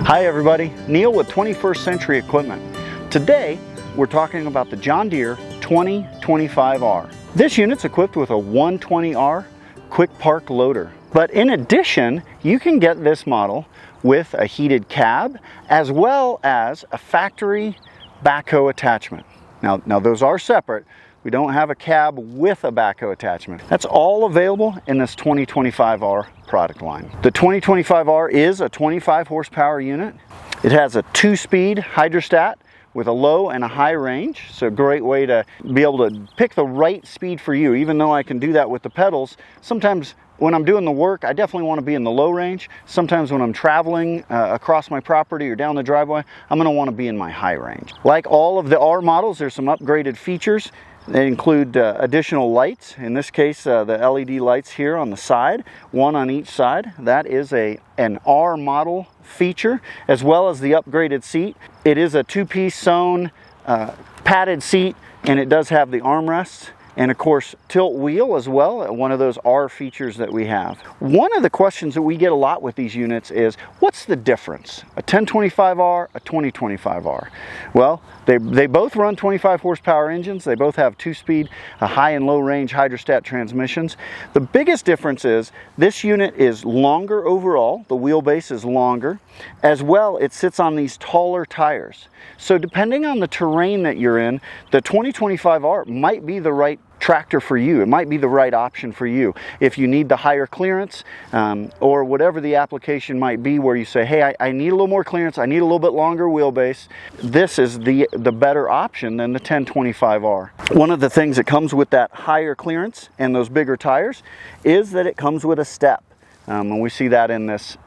Hi everybody, Neil with 21st Century Equipment. Today we're talking about the John Deere 2025R. This unit's equipped with a 120R quick park loader. But in addition, you can get this model with a heated cab as well as a factory backhoe attachment. Now those are separate. We don't have a cab with a backhoe attachment. That's all available in this 2025R product line. The 2025R is a 25 horsepower unit. It has a 2-speed hydrostat with a low and a high range. So a great way to be able to pick the right speed for you. Even though I can do that with the pedals, sometimes when I'm doing the work, I definitely want to be in the low range. Sometimes when I'm traveling across my property or down the driveway, I'm going to want to be in my high range. Like all of the R models, there's some upgraded features. They include additional lights. In this case, the LED lights here on the side, one on each side. That is an R model feature, as well as the upgraded seat. It is a 2-piece sewn padded seat, and it does have the armrests. And of course, tilt wheel as well, one of those R features that we have. One of the questions that we get a lot with these units is, what's the difference? A 1025R, a 2025R? Well, they both run 25 horsepower engines. They both have 2-speed, high and low range hydrostat transmissions. The biggest difference is this unit is longer overall. The wheelbase is longer. As well, it sits on these taller tires. So depending on the terrain that you're in, the 2025R might be the right tractor for you. It might be the right option for you. If you need the higher clearance or whatever the application might be, where you say, hey, I need a little more clearance, I need a little bit longer wheelbase, this is the better option than the 1025R. One of the things that comes with that higher clearance and those bigger tires is that it comes with a step. And we see that in this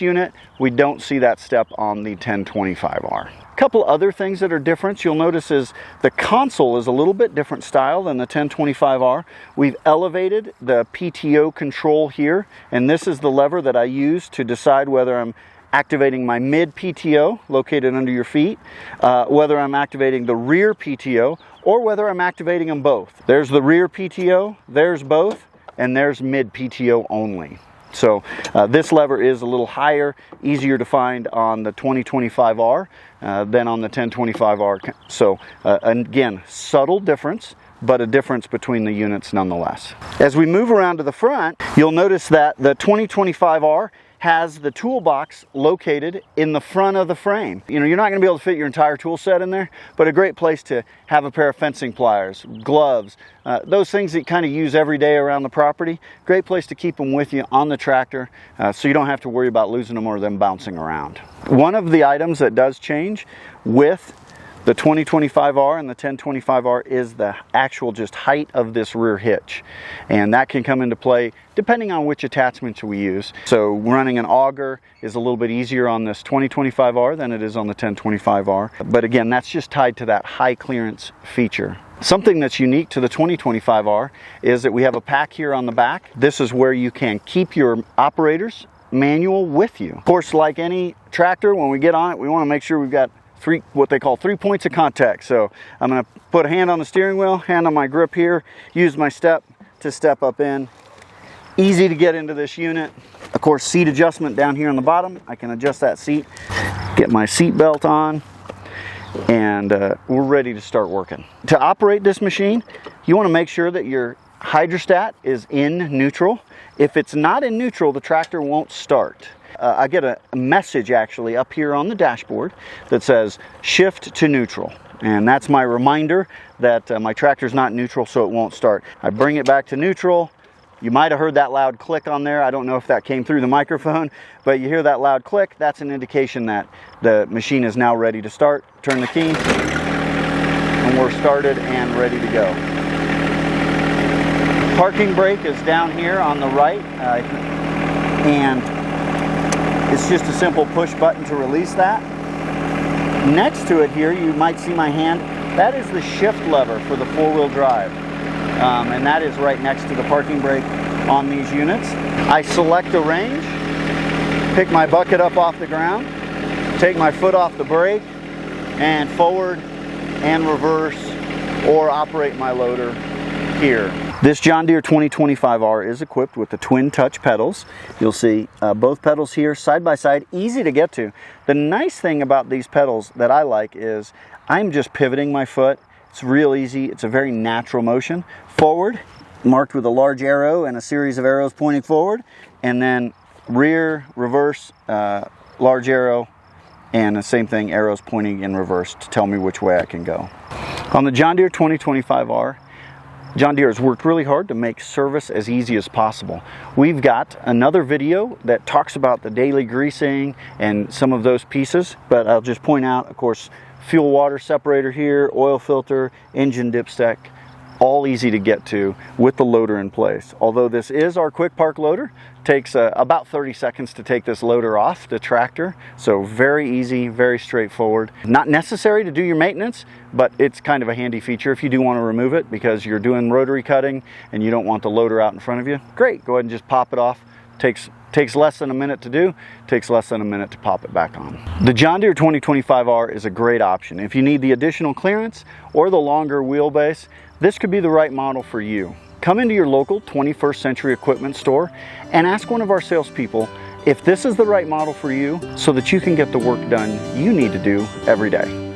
unit. We don't see that step on the 1025R. A couple other things that are different you'll notice is the console is a little bit different style than the 1025R. We've elevated the PTO control here, and this is the lever that I use to decide whether I'm activating my mid PTO located under your feet, whether I'm activating the rear PTO, or whether I'm activating them both. There's the rear PTO, there's both, and there's mid PTO only. So this lever is a little higher, easier to find on the 2025R than on the 1025R. So again, subtle difference, but a difference between the units nonetheless. As we move around to the front, you'll notice that the 2025R has the toolbox located in the front of the frame. You know, you're not going to be able to fit your entire tool set in there, but a great place to have a pair of fencing pliers, gloves, those things that you kind of use every day around the property. Great place to keep them with you on the tractor so you don't have to worry about losing them or them bouncing around. One of the items that does change with the 2025R and the 1025R is the actual just height of this rear hitch. And that can come into play depending on which attachments we use. So running an auger is a little bit easier on this 2025R than it is on the 1025R. But again, that's just tied to that high clearance feature. Something that's unique to the 2025R is that we have a pack here on the back. This is where you can keep your operator's manual with you. Of course, like any tractor, when we get on it, we want to make sure we've got what they call 3 points of contact. So I'm going to put a hand on the steering wheel, hand on my grip here, use my step to step up in. Easy to get into this unit. Of course, seat adjustment down here on the bottom. I can adjust that seat, get my seat belt on, and we're ready to start working. To operate this machine, you want to make sure that your hydrostat is in neutral. If it's not in neutral, the tractor won't start. I get a message actually up here on the dashboard that says shift to neutral, and that's my reminder that my tractor's not neutral, so it won't start. I bring it back to neutral. You might have heard that loud click on there. I don't know if that came through the microphone, but you hear that loud click. That's an indication that the machine is now ready to start. Turn the key and we're started and ready to go. Parking brake is down here on the right, and it's just a simple push button to release that. Next to it here, you might see my hand. That is the shift lever for the four-wheel drive. And that is right next to the parking brake on these units. I select a range, pick my bucket up off the ground, take my foot off the brake, and forward and reverse or operate my loader here. This John Deere 2025R is equipped with the twin touch pedals. You'll see both pedals here side by side, easy to get to. The nice thing about these pedals that I like is I'm just pivoting my foot. It's real easy. It's a very natural motion. Forward, marked with a large arrow and a series of arrows pointing forward, and then rear, reverse, large arrow, and the same thing, arrows pointing in reverse to tell me which way I can go. On the John Deere 2025R, John Deere has worked really hard to make service as easy as possible. We've got another video that talks about the daily greasing and some of those pieces, but I'll just point out, of course, fuel water separator here, oil filter, engine dipstick, all easy to get to with the loader in place. Although this is our quick park loader, takes about 30 seconds to take this loader off the tractor. So very easy, very straightforward. Not necessary to do your maintenance, but it's kind of a handy feature if you do want to remove it because you're doing rotary cutting and you don't want the loader out in front of you. Great, go ahead and just pop it off. Takes less than a minute to do, takes less than a minute to pop it back on. The John Deere 2025R is a great option. If you need the additional clearance or the longer wheelbase, this could be the right model for you. Come into your local 21st Century Equipment store and ask one of our salespeople if this is the right model for you so that you can get the work done you need to do every day.